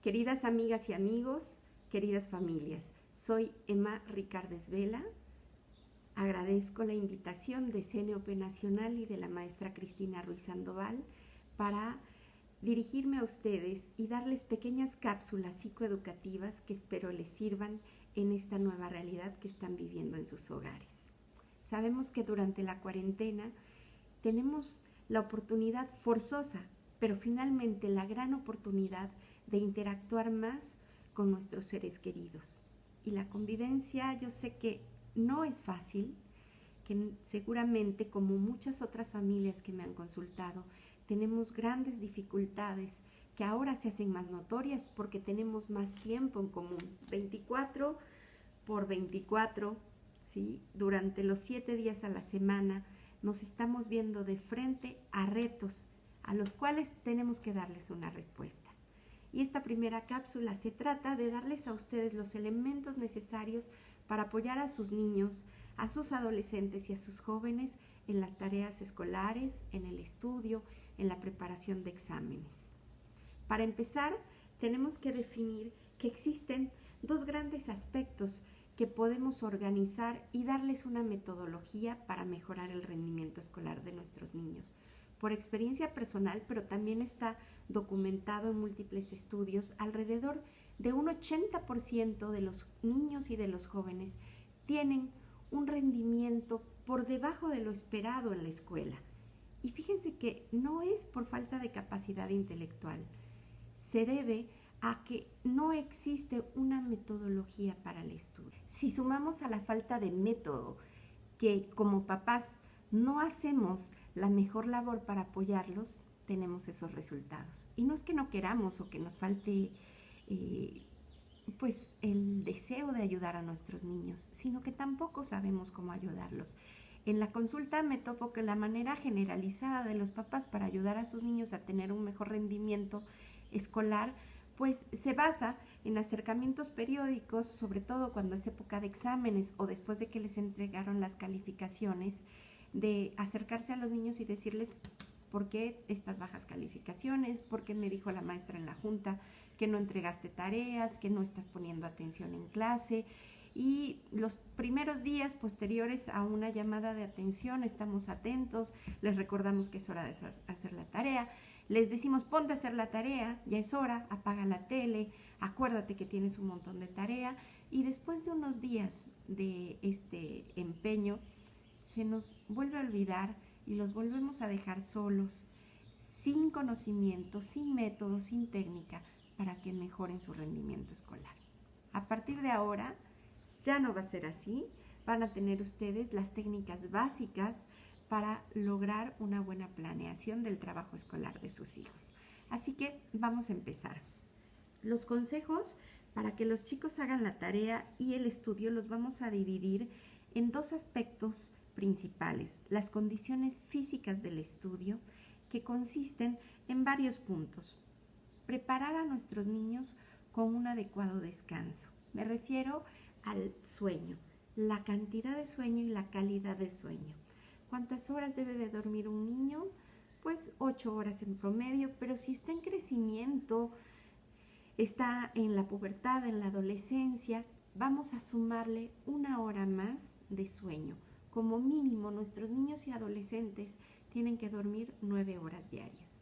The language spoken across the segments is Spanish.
Queridas amigas y amigos, queridas familias, soy Emma Ricardes Vela. Agradezco la invitación de CNOP Nacional y de la maestra Cristina Ruiz Sandoval para dirigirme a ustedes y darles pequeñas cápsulas psicoeducativas que espero les sirvan en esta nueva realidad que están viviendo en sus hogares. Sabemos que durante la cuarentena tenemos la oportunidad forzosa, pero finalmente la gran oportunidad de interactuar más con nuestros seres queridos. Y la convivencia, yo sé que no es fácil, que seguramente, como muchas otras familias que me han consultado, tenemos grandes dificultades que ahora se hacen más notorias porque tenemos más tiempo en común, 24 por 24, ¿sí? Durante los 7 días a la semana nos estamos viendo de frente a retos a los cuales tenemos que darles una respuesta. Y esta primera cápsula se trata de darles a ustedes los elementos necesarios para apoyar a sus niños, a sus adolescentes y a sus jóvenes en las tareas escolares, en el estudio, en la preparación de exámenes. Para empezar, tenemos que definir que existen dos grandes aspectos que podemos organizar y darles una metodología para mejorar el rendimiento escolar de nuestros niños. Por experiencia personal, pero también está documentado en múltiples estudios, alrededor de un 80% de los niños y de los jóvenes tienen un rendimiento por debajo de lo esperado en la escuela. Y fíjense que no es por falta de capacidad intelectual, se debe a que no existe una metodología para el estudio. Si sumamos a la falta de método, que como papás no hacemos la mejor labor para apoyarlos, tenemos esos resultados. Y no es que no queramos o que nos falte pues el deseo de ayudar a nuestros niños, sino que tampoco sabemos cómo ayudarlos. En la consulta me topo que la manera generalizada de los papás para ayudar a sus niños a tener un mejor rendimiento escolar, pues se basa en acercamientos periódicos, sobre todo cuando es época de exámenes o después de que les entregaron las calificaciones, de acercarse a los niños y decirles por qué estas bajas calificaciones, por qué me dijo la maestra en la junta que no entregaste tareas, que no estás poniendo atención en clase. Y los primeros días posteriores a una llamada de atención estamos atentos, les recordamos que es hora de hacer la tarea, les decimos ponte a hacer la tarea, ya es hora, apaga la tele, acuérdate que tienes un montón de tarea. Y después de unos días de este empeño se nos vuelve a olvidar y los volvemos a dejar solos, sin conocimiento, sin método, sin técnica, para que mejoren su rendimiento escolar. A partir de ahora ya no va a ser así, van a tener ustedes las técnicas básicas para lograr una buena planeación del trabajo escolar de sus hijos. Así que vamos a empezar. Los consejos para que los chicos hagan la tarea y el estudio los vamos a dividir en dos aspectos principales: las condiciones físicas del estudio, que consisten en varios puntos. Preparar a nuestros niños con un adecuado descanso. Me refiero al sueño, la cantidad de sueño y la calidad de sueño. ¿Cuántas horas debe de dormir un niño? Pues 8 horas en promedio, pero si está en crecimiento, está en la pubertad, en la adolescencia, vamos a sumarle 1 hora más de sueño. Como mínimo, nuestros niños y adolescentes tienen que dormir 9 horas diarias.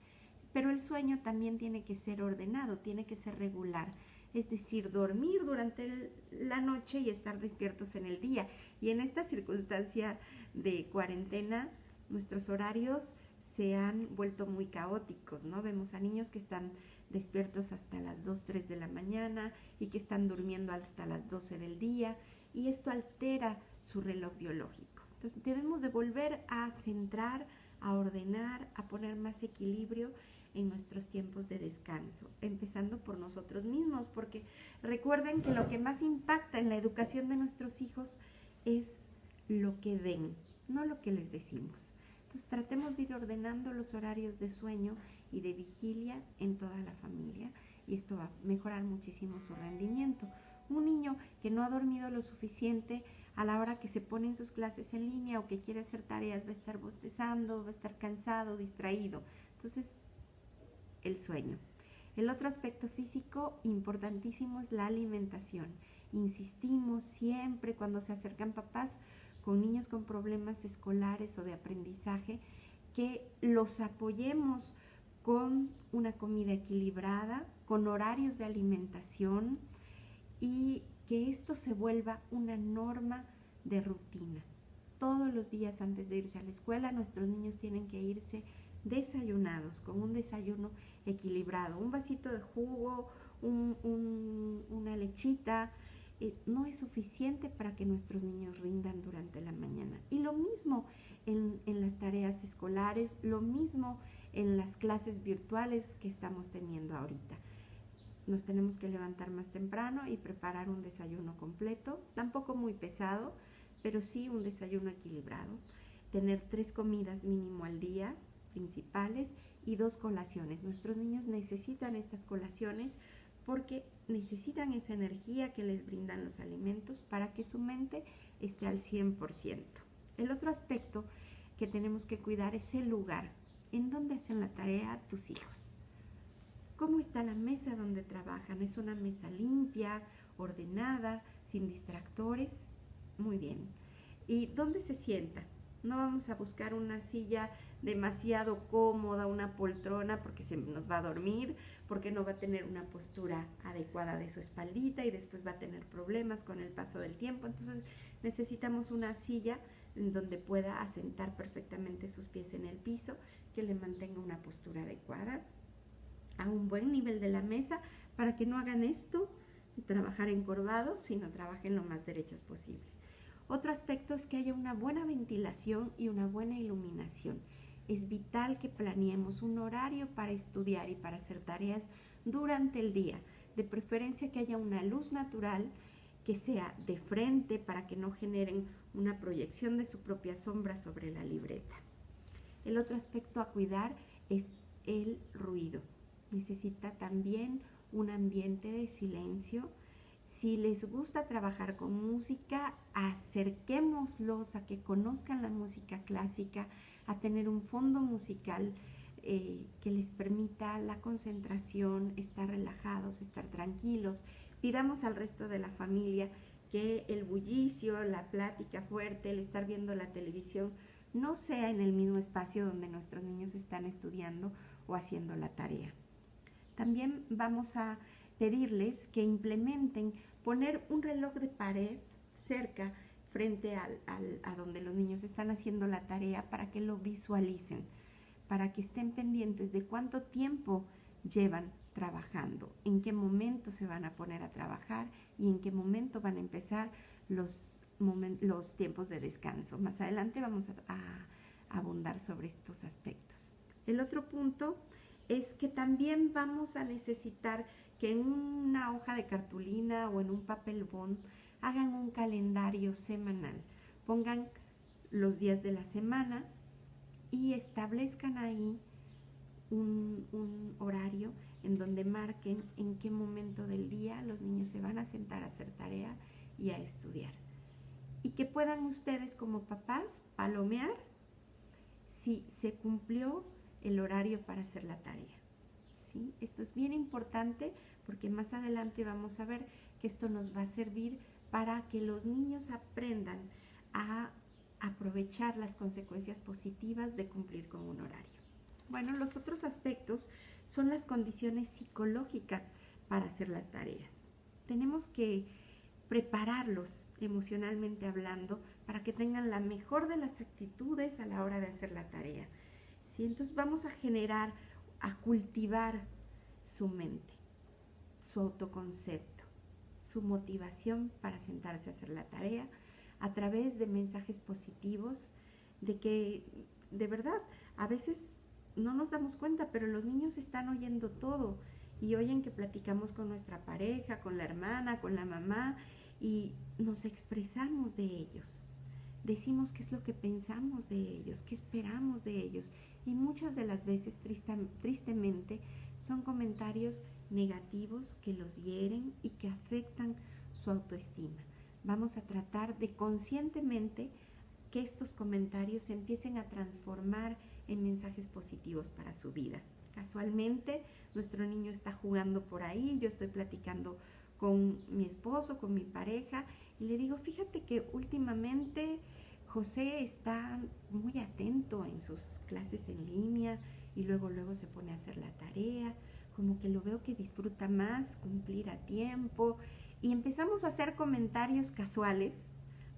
Pero el sueño también tiene que ser ordenado, tiene que ser regular. Es decir, dormir durante la noche y estar despiertos en el día. Y en esta circunstancia de cuarentena, nuestros horarios se han vuelto muy caóticos, ¿no? Vemos a niños que están despiertos hasta las 2, 3 de la mañana y que están durmiendo hasta las 12 del día, y esto altera su reloj biológico. Entonces debemos de volver a centrar, a ordenar, a poner más equilibrio en nuestros tiempos de descanso, empezando por nosotros mismos, porque recuerden que lo que más impacta en la educación de nuestros hijos es lo que ven, no lo que les decimos. Entonces tratemos de ir ordenando los horarios de sueño y de vigilia en toda la familia, y esto va a mejorar muchísimo su rendimiento. Un niño que no ha dormido lo suficiente, a la hora que se pone en sus clases en línea o que quiere hacer tareas, va a estar bostezando, va a estar cansado, distraído. Entonces, el sueño. El otro aspecto físico importantísimo es la alimentación. Insistimos siempre cuando se acercan papás con niños con problemas escolares o de aprendizaje que los apoyemos con una comida equilibrada, con horarios de alimentación y que esto se vuelva una norma de rutina. Todos los días antes de irse a la escuela, nuestros niños tienen que irse desayunados, con un desayuno equilibrado. Un vasito de jugo, una lechita, no es suficiente para que nuestros niños rindan durante la mañana. Y lo mismo en las tareas escolares, lo mismo en las clases virtuales que estamos teniendo ahorita. Nos tenemos que levantar más temprano y preparar un desayuno completo, tampoco muy pesado, pero sí un desayuno equilibrado. Tener 3 comidas mínimo al día, principales, y 2 colaciones. Nuestros niños necesitan estas colaciones porque necesitan esa energía que les brindan los alimentos para que su mente esté al 100%. El otro aspecto que tenemos que cuidar es el lugar en donde hacen la tarea tus hijos. ¿Cómo está la mesa donde trabajan? ¿Es una mesa limpia, ordenada, sin distractores? Muy bien. ¿Y dónde se sienta? No vamos a buscar una silla demasiado cómoda, una poltrona, porque se nos va a dormir, porque no va a tener una postura adecuada de su espaldita y después va a tener problemas con el paso del tiempo. Entonces necesitamos una silla en donde pueda asentar perfectamente sus pies en el piso, que le mantenga una postura adecuada, a un buen nivel de la mesa, para que no hagan esto, trabajar encorvados, sino trabajen lo más derechos posible. Otro aspecto es que haya una buena ventilación y una buena iluminación. Es vital que planeemos un horario para estudiar y para hacer tareas durante el día. De preferencia que haya una luz natural que sea de frente para que no generen una proyección de su propia sombra sobre la libreta. El otro aspecto a cuidar es el ruido. Necesita también un ambiente de silencio. Si les gusta trabajar con música, acerquémoslos a que conozcan la música clásica, a tener un fondo musical que les permita la concentración, estar relajados, estar tranquilos. Pidamos al resto de la familia que el bullicio, la plática fuerte, el estar viendo la televisión, no sea en el mismo espacio donde nuestros niños están estudiando o haciendo la tarea. También vamos a pedirles que implementen poner un reloj de pared cerca, frente a donde los niños están haciendo la tarea, para que lo visualicen, para que estén pendientes de cuánto tiempo llevan trabajando, en qué momento se van a poner a trabajar y en qué momento van a empezar los tiempos de descanso. Más adelante vamos a abundar sobre estos aspectos. El otro punto es que también vamos a necesitar que en una hoja de cartulina o en un papel bond hagan un calendario semanal, pongan los días de la semana y establezcan ahí un horario en donde marquen en qué momento del día los niños se van a sentar a hacer tarea y a estudiar. Y que puedan ustedes como papás palomear si se cumplió el horario para hacer la tarea. ¿Sí? Esto es bien importante porque más adelante vamos a ver que esto nos va a servir para que los niños aprendan a aprovechar las consecuencias positivas de cumplir con un horario. Bueno, los otros aspectos son las condiciones psicológicas para hacer las tareas. Tenemos que prepararlos emocionalmente hablando para que tengan la mejor de las actitudes a la hora de hacer la tarea. ¿Sí? Entonces vamos a cultivar su mente, su autoconcepto, su motivación para sentarse a hacer la tarea a través de mensajes positivos, de que de verdad a veces no nos damos cuenta, pero los niños están oyendo todo y oyen que platicamos con nuestra pareja, con la hermana, con la mamá, y nos expresamos de ellos. Decimos qué es lo que pensamos de ellos, qué esperamos de ellos, y muchas de las veces tristemente son comentarios negativos que los hieren y que afectan su autoestima. Vamos a tratar de conscientemente que estos comentarios se empiecen a transformar en mensajes positivos para su vida. Casualmente, nuestro niño está jugando por ahí, yo estoy platicando con mi esposo, con mi pareja, y le digo, fíjate que últimamente José está muy atento en sus clases en línea y luego se pone a hacer la tarea, como que lo veo que disfruta más cumplir a tiempo, y empezamos a hacer comentarios casuales,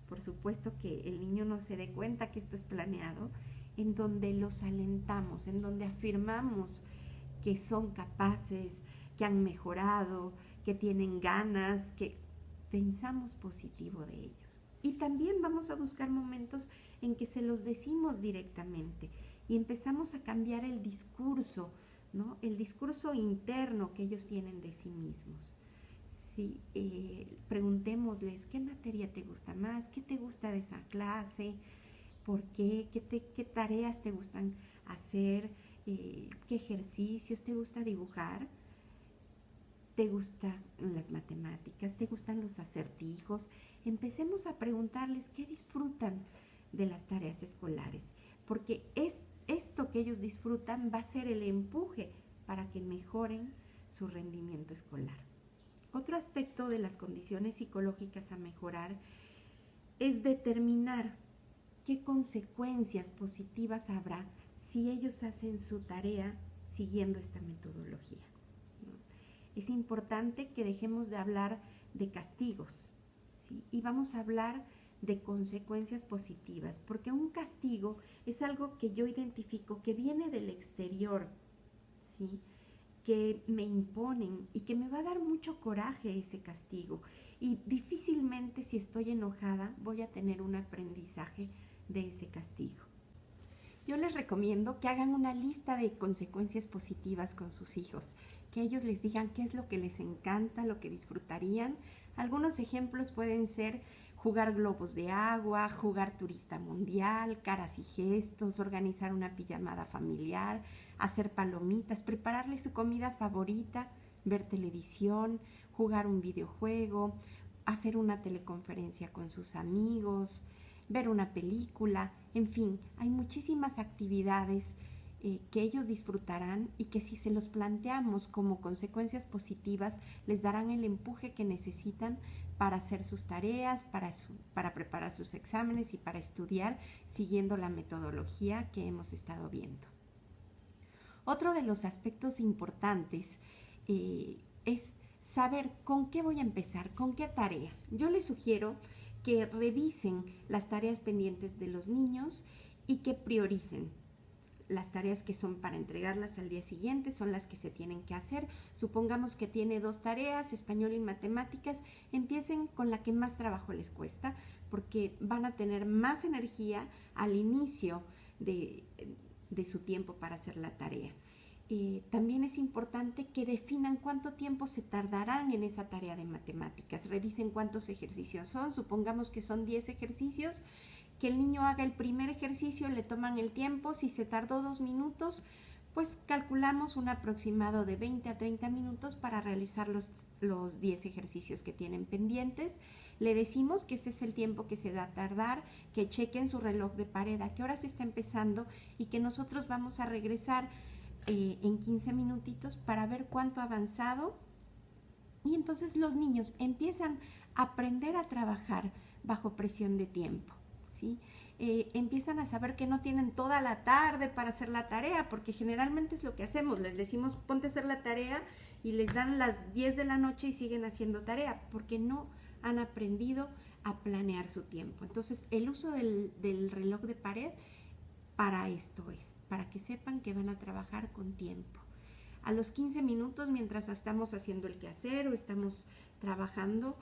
por supuesto que el niño no se dé cuenta que esto es planeado, en donde los alentamos, en donde afirmamos que son capaces, que han mejorado, que tienen ganas, que pensamos positivo de ellos. Y también vamos a buscar momentos en que se los decimos directamente y empezamos a cambiar el discurso, ¿no? El discurso interno que ellos tienen de sí mismos. Sí, preguntémosles qué materia te gusta más, qué te gusta de esa clase, por qué, qué tareas te gustan hacer, qué ejercicios te gusta dibujar, te gustan las matemáticas, te gustan los acertijos. Empecemos a preguntarles qué disfrutan de las tareas escolares, porque esto que ellos disfrutan va a ser el empuje para que mejoren su rendimiento escolar. Otro aspecto de las condiciones psicológicas a mejorar es determinar qué consecuencias positivas habrá si ellos hacen su tarea siguiendo esta metodología. Es importante que dejemos de hablar de castigos, ¿sí? Y vamos a hablar de consecuencias positivas, porque un castigo es algo que yo identifico que viene del exterior, ¿sí? Que me imponen y que me va a dar mucho coraje ese castigo, y difícilmente, si estoy enojada, voy a tener un aprendizaje de ese castigo. Yo les recomiendo que hagan una lista de consecuencias positivas con sus hijos, que ellos les digan qué es lo que les encanta, lo que disfrutarían. Algunos ejemplos pueden ser jugar globos de agua, jugar turista mundial, caras y gestos, organizar una pijamada familiar, hacer palomitas, prepararle su comida favorita, ver televisión, jugar un videojuego, hacer una teleconferencia con sus amigos, ver una película, en fin, hay muchísimas actividades que ellos disfrutarán y que si se los planteamos como consecuencias positivas, les darán el empuje que necesitan para hacer sus tareas, para preparar sus exámenes y para estudiar siguiendo la metodología que hemos estado viendo. Otro de los aspectos importantes es saber con qué voy a empezar, con qué tarea. Yo les sugiero que revisen las tareas pendientes de los niños y que prioricen. Las tareas que son para entregarlas al día siguiente son las que se tienen que hacer. Supongamos que tiene 2 tareas, español y matemáticas, empiecen con la que más trabajo les cuesta, porque van a tener más energía al inicio de su tiempo para hacer la tarea. También es importante que definan cuánto tiempo se tardarán en esa tarea de matemáticas. Revisen cuántos ejercicios son. Supongamos que son 10 ejercicios, que el niño haga el primer ejercicio, le toman el tiempo. Si se tardó 2 minutos, pues calculamos un aproximado de 20 a 30 minutos para realizar los 10 ejercicios que tienen pendientes. Le decimos que ese es el tiempo que se va a tardar, que chequen su reloj de pared, a qué hora se está empezando, y que nosotros vamos a regresar en 15 minutitos para ver cuánto ha avanzado. Y entonces los niños empiezan a aprender a trabajar bajo presión de tiempo, ¿sí? Empiezan a saber que no tienen toda la tarde para hacer la tarea, porque generalmente es lo que hacemos, les decimos ponte a hacer la tarea y les dan las 10 de la noche y siguen haciendo tarea, porque no han aprendido a planear su tiempo. Entonces el uso del reloj de pared para esto es, para que sepan que van a trabajar con tiempo. A los 15 minutos, mientras estamos haciendo el quehacer o estamos trabajando,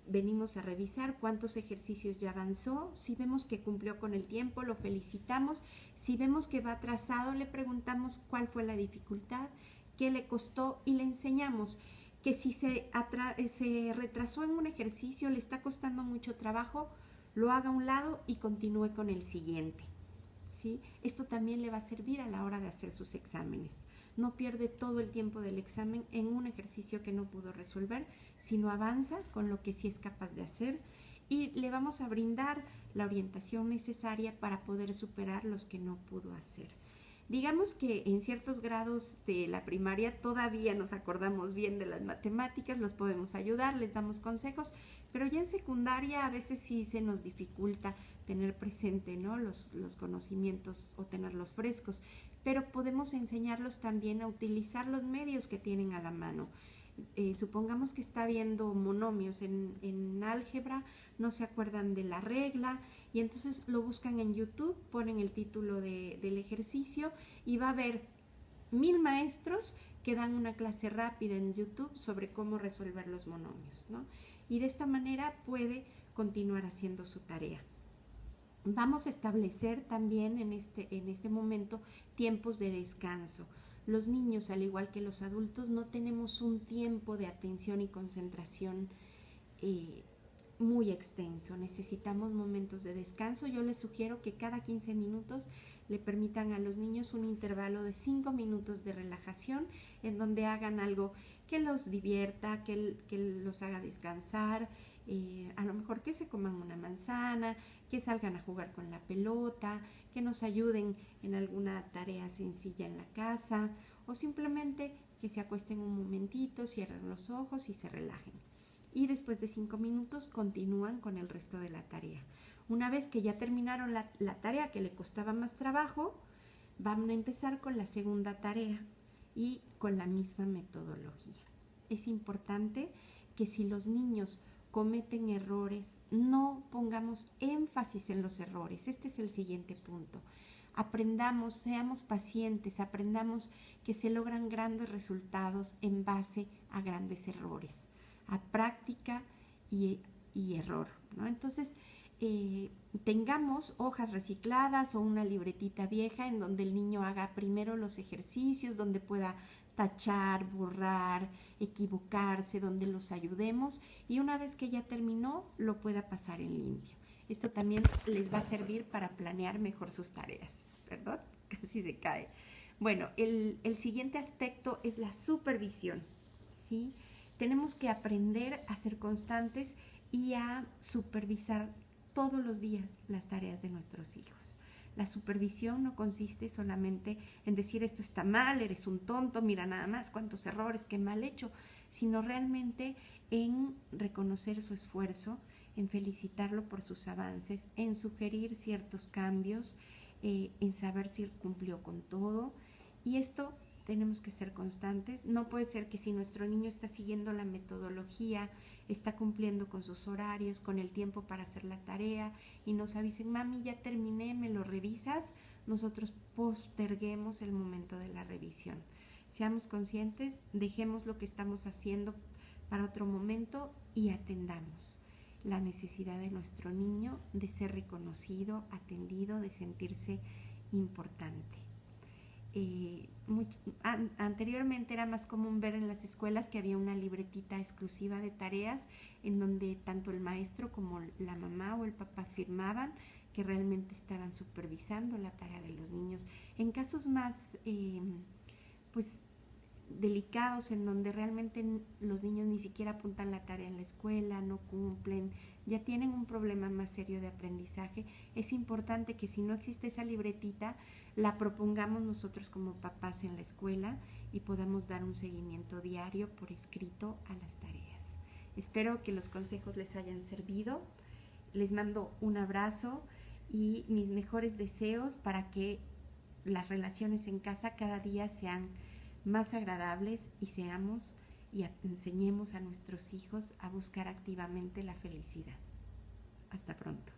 venimos a revisar cuántos ejercicios ya avanzó. Si vemos que cumplió con el tiempo, lo felicitamos. Si vemos que va atrasado, le preguntamos cuál fue la dificultad, qué le costó, y le enseñamos que si se retrasó en un ejercicio, le está costando mucho trabajo, lo haga a un lado y continúe con el siguiente, ¿sí? Esto también le va a servir a la hora de hacer sus exámenes. No pierde todo el tiempo del examen en un ejercicio que no pudo resolver, sino avanza con lo que sí es capaz de hacer, y le vamos a brindar la orientación necesaria para poder superar los que no pudo hacer. Digamos que en ciertos grados de la primaria todavía nos acordamos bien de las matemáticas, los podemos ayudar, les damos consejos, pero ya en secundaria a veces sí se nos dificulta tener presente, ¿no?, los conocimientos o tenerlos frescos, pero podemos enseñarlos también a utilizar los medios que tienen a la mano. Supongamos que está viendo monomios en álgebra, no se acuerdan de la regla y entonces lo buscan en YouTube, ponen el título del ejercicio y va a haber 1000 maestros que dan una clase rápida en YouTube sobre cómo resolver los monomios, ¿no? Y de esta manera puede continuar haciendo su tarea. Vamos a establecer también en este momento tiempos de descanso. Los niños, al igual que los adultos, no tenemos un tiempo de atención y concentración muy extenso. Necesitamos momentos de descanso. Yo les sugiero que cada 15 minutos le permitan a los niños un intervalo de 5 minutos de relajación en donde hagan algo que los divierta, que los haga descansar, a lo mejor que se coman una manzana, que salgan a jugar con la pelota, que nos ayuden en alguna tarea sencilla en la casa o simplemente que se acuesten un momentito, cierren los ojos y se relajen. Y después de 5 minutos continúan con el resto de la tarea. Una vez que ya terminaron la tarea que le costaba más trabajo, van a empezar con la segunda tarea y con la misma metodología. Es importante que si los niños cometen errores, no pongamos énfasis en los errores. Este es el siguiente punto. Aprendamos, seamos pacientes, aprendamos que se logran grandes resultados en base a grandes errores, a práctica y error, ¿no? Entonces, tengamos hojas recicladas o una libretita vieja en donde el niño haga primero los ejercicios, donde pueda tachar, borrar, equivocarse, donde los ayudemos y una vez que ya terminó lo pueda pasar en limpio. Esto también les va a servir para planear mejor sus tareas, ¿verdad? Casi se cae. Bueno, el siguiente aspecto es la supervisión, ¿sí? Tenemos que aprender a ser constantes y a supervisar todos los días las tareas de nuestros hijos. La supervisión no consiste solamente en decir esto está mal, eres un tonto, mira nada más cuántos errores, qué mal hecho, sino realmente en reconocer su esfuerzo, en felicitarlo por sus avances, en sugerir ciertos cambios, en saber si cumplió con todo. Y esto tenemos que ser constantes. No puede ser que si nuestro niño está siguiendo la metodología, está cumpliendo con sus horarios, con el tiempo para hacer la tarea y nos avisen, mami, ya terminé, ¿me lo revisas? Nosotros posterguemos el momento de la revisión. Seamos conscientes, dejemos lo que estamos haciendo para otro momento y atendamos la necesidad de nuestro niño de ser reconocido, atendido, de sentirse importante. Anteriormente era más común ver en las escuelas que había una libretita exclusiva de tareas en donde tanto el maestro como la mamá o el papá firmaban que realmente estaban supervisando la tarea de los niños. En casos más pues delicados, en donde realmente los niños ni siquiera apuntan la tarea en la escuela, no cumplen, ya tienen un problema más serio de aprendizaje, es importante que si no existe esa libretita, la propongamos nosotros como papás en la escuela y podamos dar un seguimiento diario por escrito a las tareas. Espero que los consejos les hayan servido. Les mando un abrazo y mis mejores deseos para que las relaciones en casa cada día sean más agradables y seamos y enseñemos a nuestros hijos a buscar activamente la felicidad. Hasta pronto.